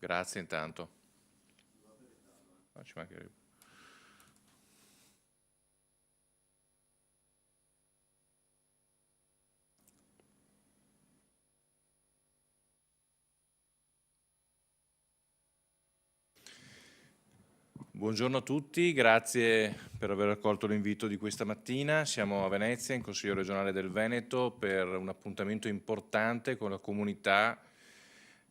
Grazie intanto. Ci mancherebbe. Buongiorno a tutti, grazie per aver accolto l'invito di questa mattina. Siamo a Venezia, in Consiglio regionale del Veneto, per un appuntamento importante con la comunità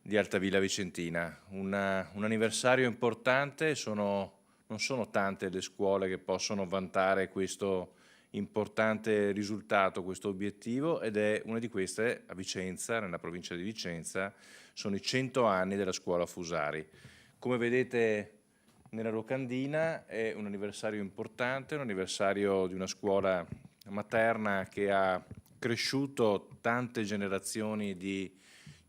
di Altavilla Vicentina. Un anniversario importante, non sono tante le scuole che possono vantare questo importante risultato, questo obiettivo, ed è una di queste a Vicenza, nella provincia di Vicenza, sono i 100 anni della scuola Fusari. Come vedete nella locandina è un anniversario importante, un anniversario di una scuola materna che ha cresciuto tante generazioni di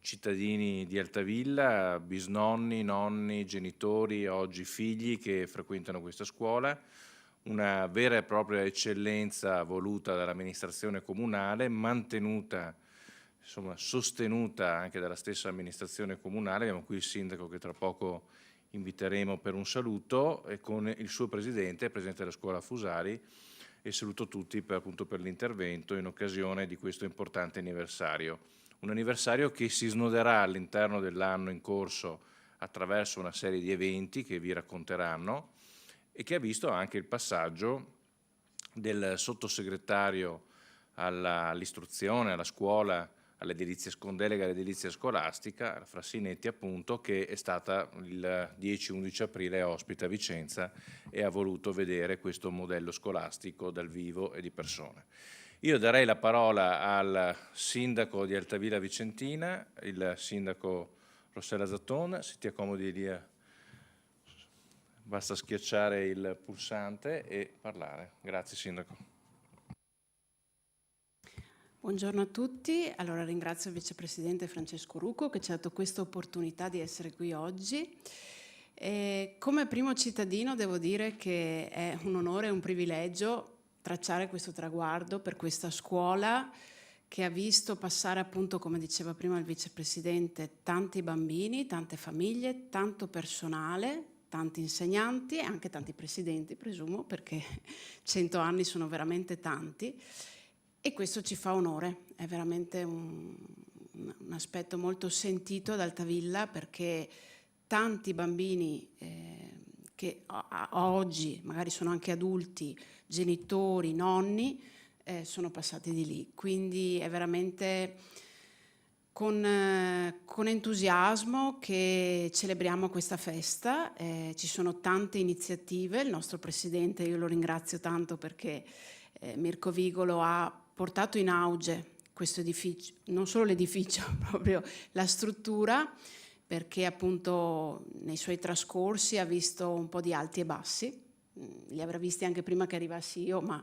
cittadini di Altavilla, bisnonni, nonni, genitori, oggi figli che frequentano questa scuola, una vera e propria eccellenza voluta dall'amministrazione comunale, mantenuta, insomma, sostenuta anche dalla stessa amministrazione comunale. Abbiamo qui il sindaco che tra poco inviteremo per un saluto, e con il suo presidente della scuola Fusari, e saluto tutti appunto per l'intervento in occasione di questo importante anniversario. Un anniversario che si snoderà all'interno dell'anno in corso attraverso una serie di eventi che vi racconteranno e che ha visto anche il passaggio del sottosegretario all'istruzione, alla scuola, con delega all'edilizia scolastica, la Frassinetti appunto, che è stata il 10-11 aprile ospite a Vicenza e ha voluto vedere questo modello scolastico dal vivo e di persona. Io darei la parola al sindaco di Altavilla Vicentina, il sindaco Rossella Zatton. Se ti accomodi lì, basta schiacciare il pulsante e parlare. Grazie sindaco. Buongiorno a tutti, allora ringrazio il vicepresidente Francesco Rucco che ci ha dato questa opportunità di essere qui oggi. Come primo cittadino devo dire che è un onore e un privilegio tracciare questo traguardo per questa scuola che ha visto passare, appunto, come diceva prima il vicepresidente, tanti bambini, tante famiglie, tanto personale, tanti insegnanti e anche tanti presidenti, presumo, perché 100 anni sono veramente tanti. E questo ci fa onore, è veramente un aspetto molto sentito ad Altavilla, perché tanti bambini che oggi magari sono anche adulti, genitori, nonni, sono passati di lì. Quindi è veramente con entusiasmo che celebriamo questa festa. Ci sono tante iniziative, il nostro presidente, io lo ringrazio tanto perché Mirko Vigolo ha portato in auge questo edificio, non solo l'edificio, proprio la struttura, perché appunto nei suoi trascorsi ha visto un po' di alti e bassi, li avrà visti anche prima che arrivassi io, ma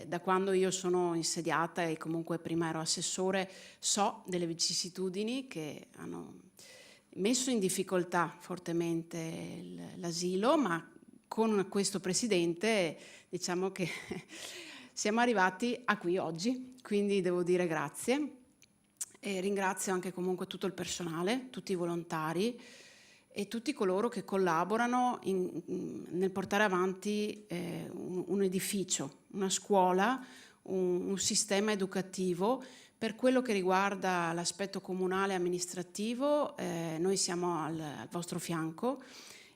da quando io sono insediata e comunque prima ero assessore so delle vicissitudini che hanno messo in difficoltà fortemente l'asilo, ma con questo presidente diciamo che siamo arrivati a qui oggi, quindi devo dire grazie. E ringrazio anche comunque tutto il personale, tutti i volontari e tutti coloro che collaborano nel portare avanti un edificio, una scuola, un sistema educativo. Per quello che riguarda l'aspetto comunale e amministrativo, noi siamo al vostro fianco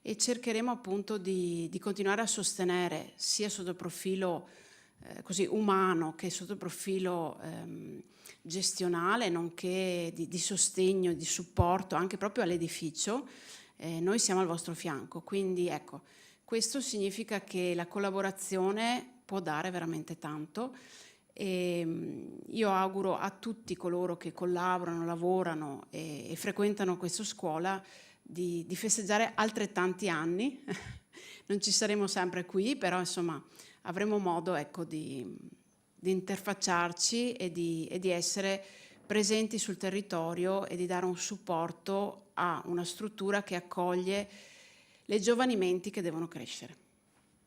e cercheremo appunto di continuare a sostenere sia sotto il profilo così umano che sotto il profilo gestionale, nonché di sostegno, di supporto anche proprio all'edificio. Noi siamo al vostro fianco, quindi ecco, questo significa che la collaborazione può dare veramente tanto. E io auguro a tutti coloro che collaborano, lavorano e frequentano questa scuola di festeggiare altrettanti anni. Non ci saremo sempre qui, però insomma avremo modo, ecco, di interfacciarci e di essere presenti sul territorio e di dare un supporto a una struttura che accoglie le giovani menti che devono crescere.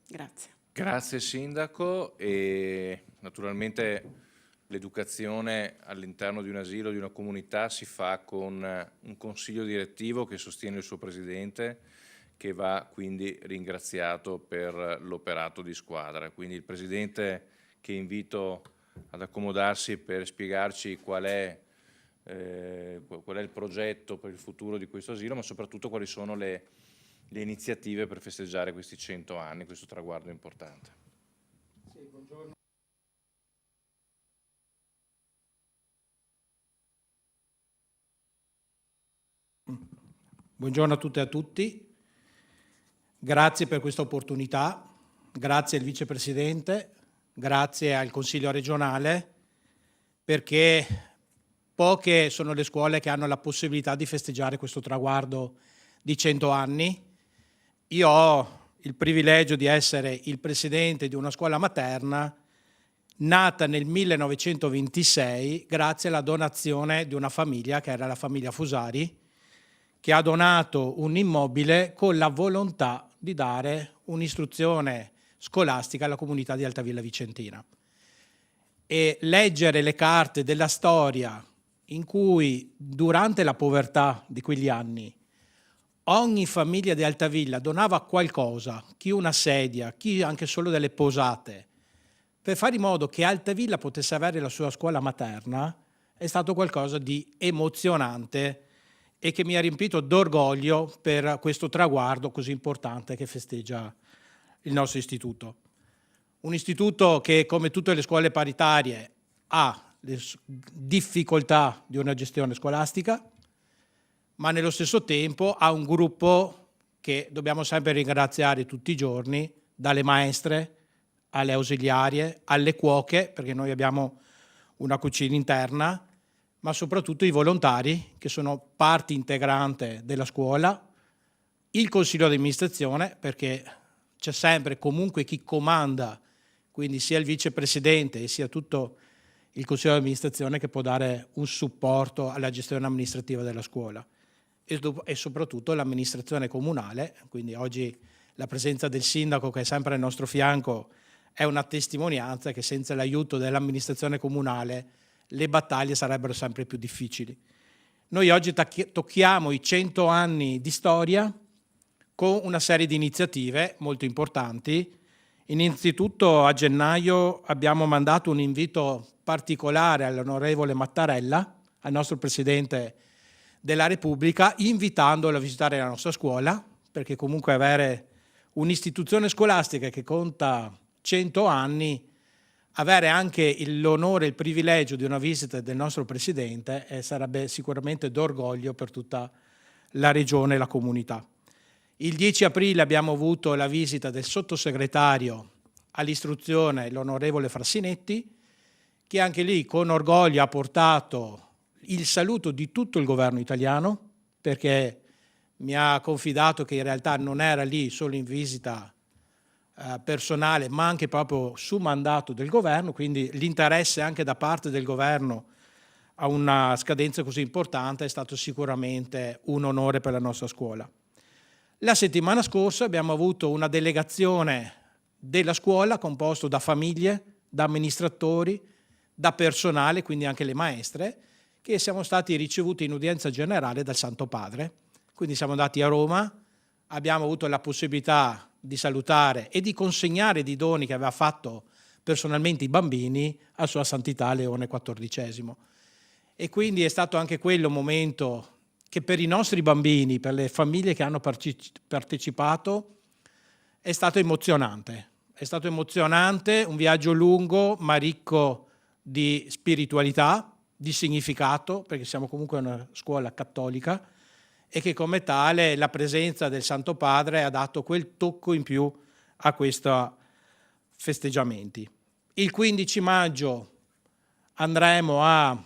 Grazie. Grazie Sindaco, e naturalmente l'educazione all'interno di un asilo, di una comunità, si fa con un consiglio direttivo che sostiene il suo presidente, che va quindi ringraziato per l'operato di squadra. Quindi il presidente, che invito ad accomodarsi per spiegarci qual è il progetto per il futuro di questo asilo, ma soprattutto quali sono le iniziative per festeggiare questi 100 anni, questo traguardo importante. Sì, buongiorno. Buongiorno a tutte e a tutti. Grazie per questa opportunità, grazie al Vicepresidente, grazie al Consiglio regionale, perché poche sono le scuole che hanno la possibilità di festeggiare questo traguardo di 100 anni. Io ho il privilegio di essere il presidente di una scuola materna nata nel 1926 grazie alla donazione di una famiglia, che era la famiglia Fusari, che ha donato un immobile con la volontà di dare un'istruzione scolastica alla comunità di Altavilla Vicentina. E leggere le carte della storia in cui durante la povertà di quegli anni ogni famiglia di Altavilla donava qualcosa, chi una sedia, chi anche solo delle posate, per fare in modo che Altavilla potesse avere la sua scuola materna, è stato qualcosa di emozionante e che mi ha riempito d'orgoglio per questo traguardo così importante che festeggia il nostro istituto. Un istituto che, come tutte le scuole paritarie, ha le difficoltà di una gestione scolastica, ma nello stesso tempo ha un gruppo che dobbiamo sempre ringraziare tutti i giorni, dalle maestre alle ausiliarie, alle cuoche, perché noi abbiamo una cucina interna, ma soprattutto i volontari, che sono parte integrante della scuola, il consiglio di amministrazione, perché c'è sempre comunque chi comanda, quindi sia il vicepresidente sia tutto il consiglio di amministrazione che può dare un supporto alla gestione amministrativa della scuola, e soprattutto l'amministrazione comunale. Quindi oggi la presenza del sindaco, che è sempre al nostro fianco, è una testimonianza che senza l'aiuto dell'amministrazione comunale le battaglie sarebbero sempre più difficili. Noi oggi tocchiamo i 100 anni di storia con una serie di iniziative molto importanti. Innanzitutto a gennaio abbiamo mandato un invito particolare all'onorevole Mattarella, al nostro Presidente della Repubblica, invitandolo a visitare la nostra scuola, perché comunque avere un'istituzione scolastica che conta 100 anni, avere anche l'onore e il privilegio di una visita del nostro Presidente sarebbe sicuramente d'orgoglio per tutta la Regione e la comunità. Il 10 aprile abbiamo avuto la visita del sottosegretario all'istruzione, l'onorevole Frassinetti, che anche lì con orgoglio ha portato il saluto di tutto il governo italiano, perché mi ha confidato che in realtà non era lì solo in visita personale, ma anche proprio su mandato del governo, quindi l'interesse anche da parte del governo a una scadenza così importante è stato sicuramente un onore per la nostra scuola. La settimana scorsa abbiamo avuto una delegazione della scuola composto da famiglie, da amministratori, da personale, quindi anche le maestre, che siamo stati ricevuti in udienza generale dal Santo Padre. Quindi siamo andati a Roma, abbiamo avuto la possibilità di salutare e di consegnare i doni che aveva fatto personalmente i bambini a Sua Santità Leone XIV. E quindi è stato anche quello un momento che per i nostri bambini, per le famiglie che hanno partecipato, è stato emozionante. È stato emozionante, un viaggio lungo ma ricco di spiritualità, di significato, perché siamo comunque una scuola cattolica, e che come tale la presenza del Santo Padre ha dato quel tocco in più a questi festeggiamenti. Il 15 maggio andremo a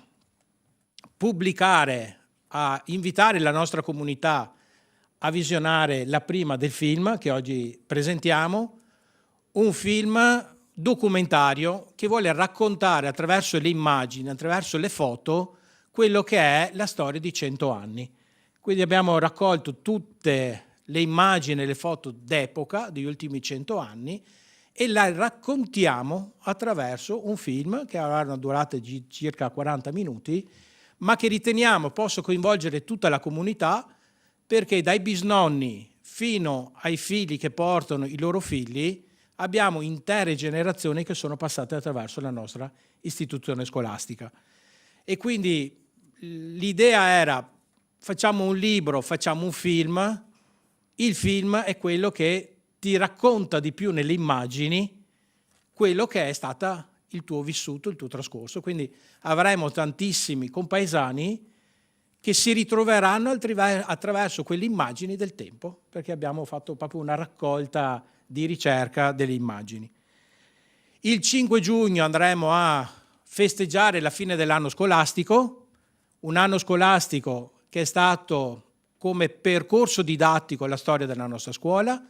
pubblicare, a invitare la nostra comunità a visionare la prima del film che oggi presentiamo, un film documentario che vuole raccontare attraverso le immagini, attraverso le foto, quello che è la storia di 100 anni. Quindi abbiamo raccolto tutte le immagini e le foto d'epoca degli ultimi 100 anni e la raccontiamo attraverso un film che avrà una durata di circa 40 minuti, ma che riteniamo possa coinvolgere tutta la comunità, perché dai bisnonni fino ai figli che portano i loro figli abbiamo intere generazioni che sono passate attraverso la nostra istituzione scolastica. E quindi l'idea era: facciamo un libro, facciamo un film. Il film è quello che ti racconta di più nelle immagini quello che è stata il tuo vissuto, il tuo trascorso. Quindi avremo tantissimi compaesani che si ritroveranno attraverso quelle immagini del tempo, perché abbiamo fatto proprio una raccolta di ricerca delle immagini. Il 5 giugno andremo a festeggiare la fine dell'anno scolastico, un anno scolastico che è stato come percorso didattico la storia della nostra scuola.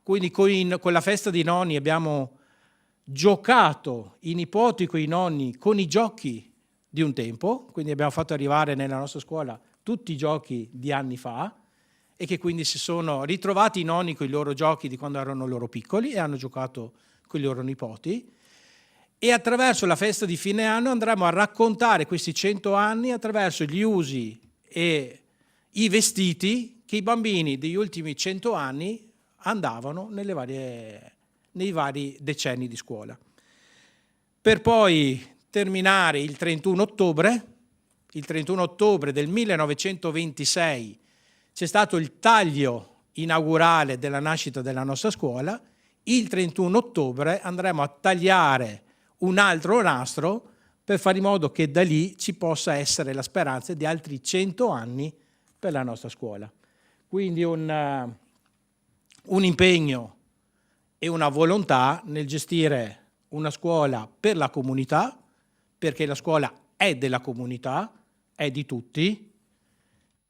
Quindi con la festa dei nonni abbiamo giocato i nipoti con i nonni con i giochi di un tempo, quindi abbiamo fatto arrivare nella nostra scuola tutti i giochi di anni fa, e che quindi si sono ritrovati i nonni con i loro giochi di quando erano loro piccoli e hanno giocato con i loro nipoti. E attraverso la festa di fine anno andremo a raccontare questi 100 anni attraverso gli usi e i vestiti che i bambini degli ultimi 100 anni andavano nei vari decenni di scuola. Per poi terminare il 31 ottobre. Il 31 ottobre del 1926 c'è stato il taglio inaugurale della nascita della nostra scuola. Il 31 ottobre andremo a tagliare un altro nastro per fare in modo che da lì ci possa essere la speranza di altri 100 anni per la nostra scuola. Quindi un impegno e una volontà nel gestire una scuola per la comunità, perché la scuola è della comunità, è di tutti,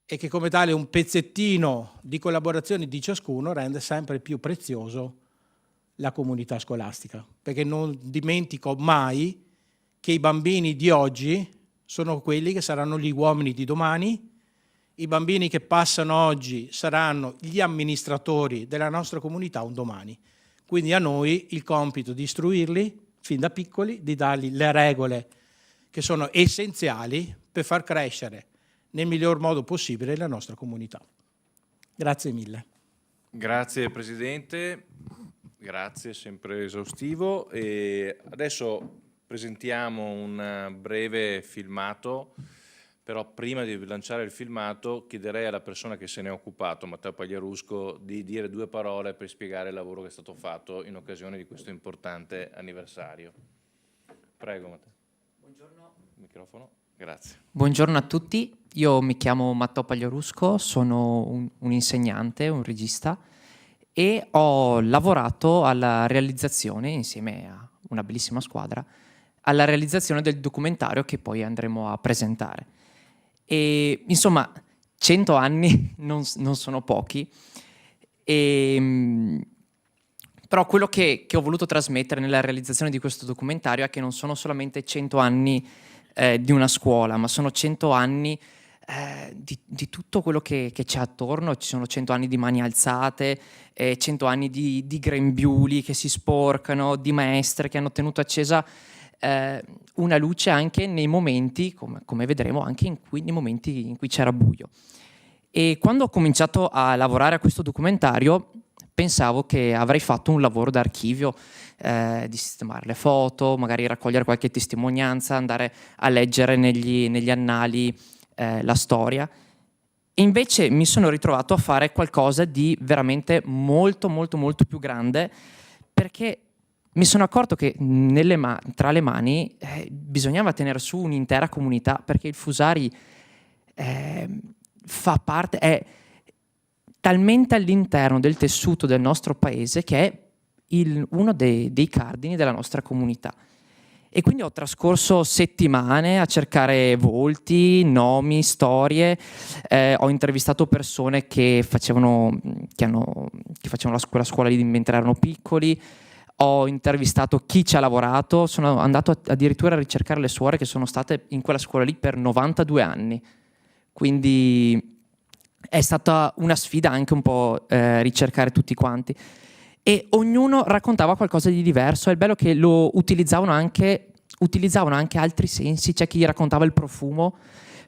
e che come tale un pezzettino di collaborazione di ciascuno rende sempre più prezioso la comunità scolastica, perché non dimentico mai che i bambini di oggi sono quelli che saranno gli uomini di domani. I bambini che passano oggi saranno gli amministratori della nostra comunità un domani. Quindi a noi il compito di istruirli fin da piccoli, di dargli le regole che sono essenziali per far crescere nel miglior modo possibile la nostra comunità. Grazie mille. Grazie Presidente, grazie, sempre esaustivo. E adesso presentiamo un breve filmato. Però prima di lanciare il filmato chiederei alla persona che se ne è occupato, Matteo Pagliarusco, di dire 2 parole per spiegare il lavoro che è stato fatto in occasione di questo importante anniversario. Prego Matteo. Buongiorno. Microfono. Grazie. Buongiorno a tutti, io mi chiamo Matteo Pagliarusco, sono un insegnante, un regista, e ho lavorato alla realizzazione, insieme a una bellissima squadra, alla realizzazione del documentario che poi andremo a presentare. E insomma 100 anni non sono pochi, però quello che ho voluto trasmettere nella realizzazione di questo documentario è che non sono solamente 100 anni di una scuola, ma sono 100 anni di tutto quello che c'è attorno. Ci sono 100 anni di mani alzate, 100 anni di grembiuli che si sporcano, di maestre che hanno tenuto accesa una luce anche nei momenti, come vedremo, anche nei momenti in cui c'era buio. E quando ho cominciato a lavorare a questo documentario pensavo che avrei fatto un lavoro d'archivio, di sistemare le foto, magari raccogliere qualche testimonianza, andare a leggere negli annali la storia. E invece mi sono ritrovato a fare qualcosa di veramente molto molto molto più grande, perché mi sono accorto che tra le mani bisognava tenere su un'intera comunità, perché il Fusari fa parte, è talmente all'interno del tessuto del nostro paese che è uno dei cardini della nostra comunità. E quindi ho trascorso settimane a cercare volti, nomi, storie, ho intervistato persone che facevano quella scuola lì mentre erano piccoli, ho intervistato chi ci ha lavorato, sono andato addirittura a ricercare le suore che sono state in quella scuola lì per 92 anni. Quindi è stata una sfida anche un po' ricercare tutti quanti. e ognuno raccontava qualcosa di diverso. È il bello che lo utilizzavano anche altri sensi. C'è chi raccontava il profumo.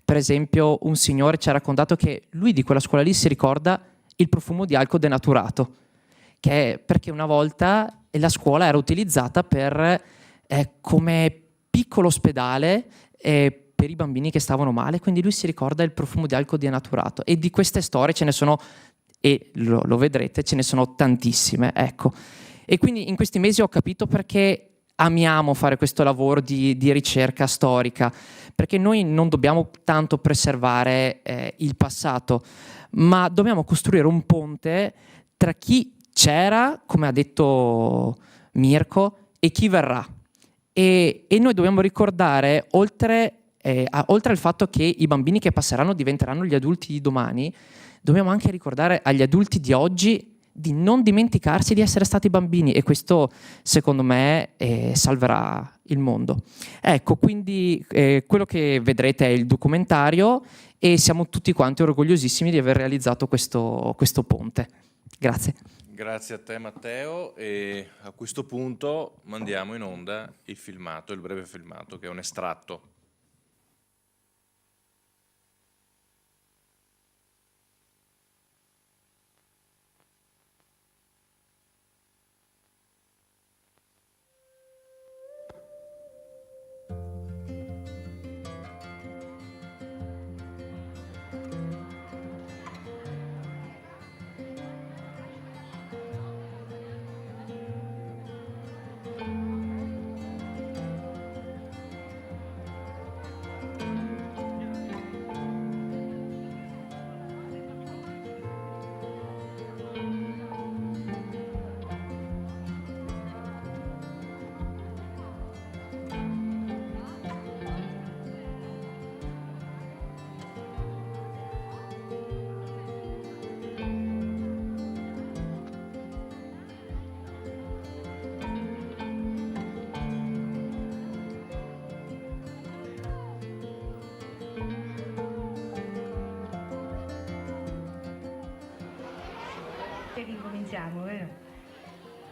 Per esempio un signore ci ha raccontato che lui di quella scuola lì si ricorda il profumo di alcol denaturato, perché una volta la scuola era utilizzata come piccolo ospedale per i bambini che stavano male, quindi lui si ricorda il profumo di alcol denaturato. E di queste storie ce ne sono, e lo vedrete, ce ne sono tantissime, ecco. E quindi in questi mesi ho capito perché amiamo fare questo lavoro di ricerca storica, perché noi non dobbiamo tanto preservare il passato, ma dobbiamo costruire un ponte tra chi c'era, come ha detto Mirko, e chi verrà. E noi dobbiamo ricordare, oltre al fatto che i bambini che passeranno diventeranno gli adulti di domani, dobbiamo anche ricordare agli adulti di oggi di non dimenticarsi di essere stati bambini, e questo secondo me salverà il mondo. Ecco, quindi quello che vedrete è il documentario e siamo tutti quanti orgogliosissimi di aver realizzato questo ponte. Grazie. Grazie a te Matteo, e a questo punto mandiamo in onda il filmato, il breve filmato, che è un estratto. E ricominciamo, vero?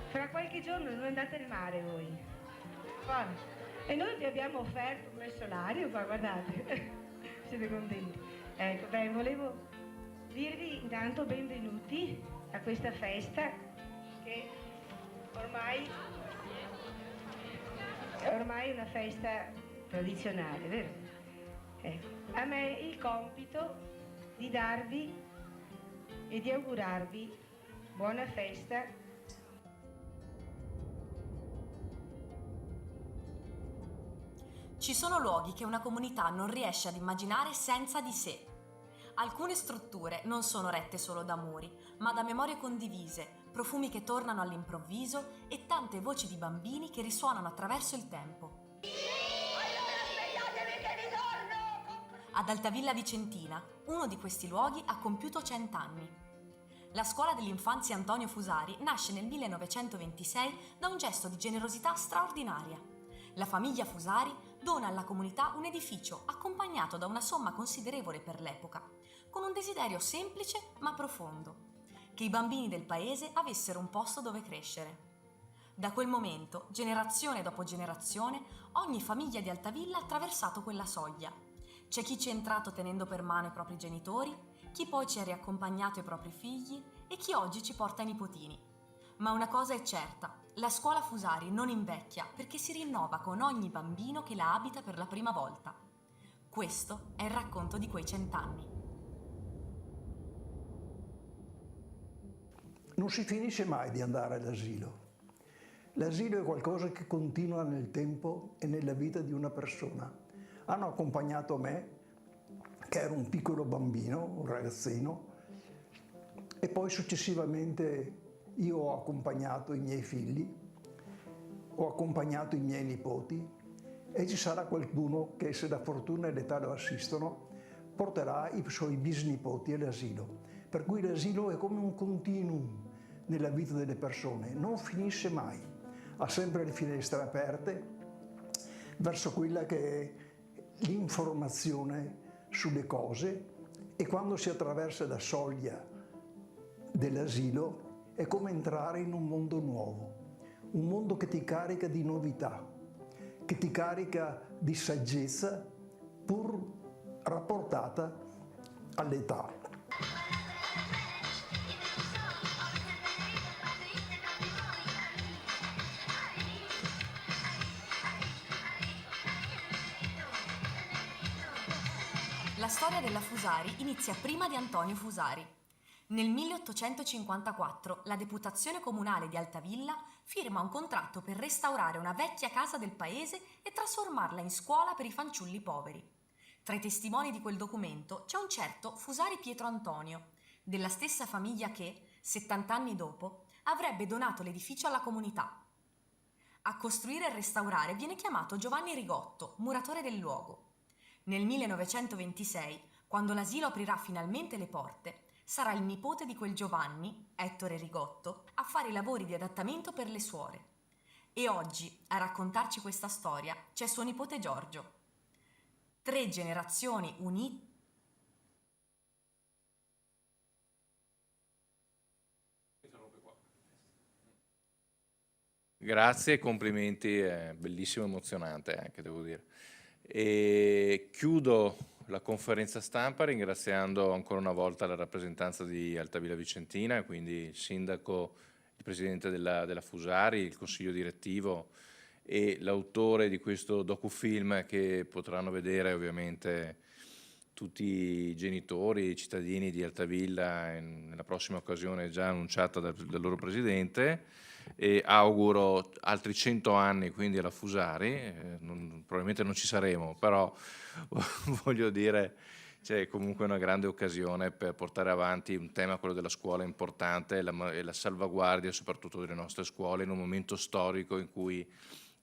Fra qualche giorno non andate al mare voi. Qua. E noi vi abbiamo offerto un bel solario qua, guardate. Siete contenti? Ecco, beh, volevo dirvi intanto benvenuti a questa festa che ormai è una festa tradizionale, vero? Ecco, a me il compito di darvi e di augurarvi buona festa. Ci sono luoghi che una comunità non riesce ad immaginare senza di sé. Alcune strutture non sono rette solo da muri, ma da memorie condivise, profumi che tornano all'improvviso e tante voci di bambini che risuonano attraverso il tempo. Ad Altavilla Vicentina, uno di questi luoghi ha compiuto 100 anni. La scuola dell'infanzia Antonio Fusari nasce nel 1926 da un gesto di generosità straordinaria. La famiglia Fusari dona alla comunità un edificio accompagnato da una somma considerevole per l'epoca, con un desiderio semplice ma profondo: che i bambini del paese avessero un posto dove crescere. Da quel momento, generazione dopo generazione, ogni famiglia di Altavilla ha attraversato quella soglia. C'è chi ci è entrato tenendo per mano i propri genitori, chi poi ci ha riaccompagnato i propri figli e chi oggi ci porta i nipotini. Ma una cosa è certa, la scuola Fusari non invecchia perché si rinnova con ogni bambino che la abita per la prima volta. Questo è il racconto di quei 100 anni. Non si finisce mai di andare all'asilo. L'asilo è qualcosa che continua nel tempo e nella vita di una persona. Hanno accompagnato me, che ero un piccolo bambino, un ragazzino, e poi successivamente io ho accompagnato i miei figli, ho accompagnato i miei nipoti, e ci sarà qualcuno che, se la fortuna e l'età lo assistono, porterà i suoi bisnipoti all'asilo. Per cui l'asilo è come un continuum nella vita delle persone, non finisce mai, ha sempre le finestre aperte verso quella che è l'informazione sulle cose, e quando si attraversa la soglia dell'asilo è come entrare in un mondo nuovo, un mondo che ti carica di novità, che ti carica di saggezza pur rapportata all'età. La storia della Fusari inizia prima di Antonio Fusari. Nel 1854 la Deputazione Comunale di Altavilla firma un contratto per restaurare una vecchia casa del paese e trasformarla in scuola per i fanciulli poveri. Tra i testimoni di quel documento c'è un certo Fusari Pietro Antonio, della stessa famiglia che, 70 anni dopo, avrebbe donato l'edificio alla comunità. A costruire e restaurare viene chiamato Giovanni Rigotto, muratore del luogo. Nel 1926, quando l'asilo aprirà finalmente le porte, sarà il nipote di quel Giovanni, Ettore Rigotto, a fare i lavori di adattamento per le suore. E oggi, a raccontarci questa storia, c'è suo nipote Giorgio. 3 generazioni unite. Grazie, complimenti, è bellissimo, emozionante anche, devo dire. E chiudo la conferenza stampa ringraziando ancora una volta la rappresentanza di Altavilla Vicentina, quindi il sindaco, il presidente della Fusari, il consiglio direttivo e l'autore di questo docufilm che potranno vedere ovviamente tutti i genitori, i cittadini di Altavilla nella prossima occasione già annunciata dal loro presidente. E auguro altri 100 anni quindi alla Fusari, probabilmente non ci saremo, però voglio dire c'è comunque una grande occasione per portare avanti un tema, quello della scuola, importante, e la salvaguardia soprattutto delle nostre scuole in un momento storico in cui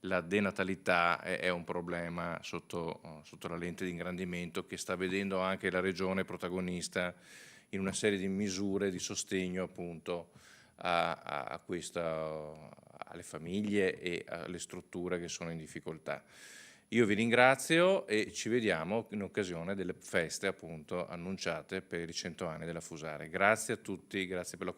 la denatalità è un problema sotto la lente di ingrandimento che sta vedendo anche la Regione protagonista in una serie di misure di sostegno appunto alle famiglie e alle strutture che sono in difficoltà. Io vi ringrazio e ci vediamo in occasione delle feste appunto annunciate per i 100 anni della Fusari. Grazie a tutti, grazie per la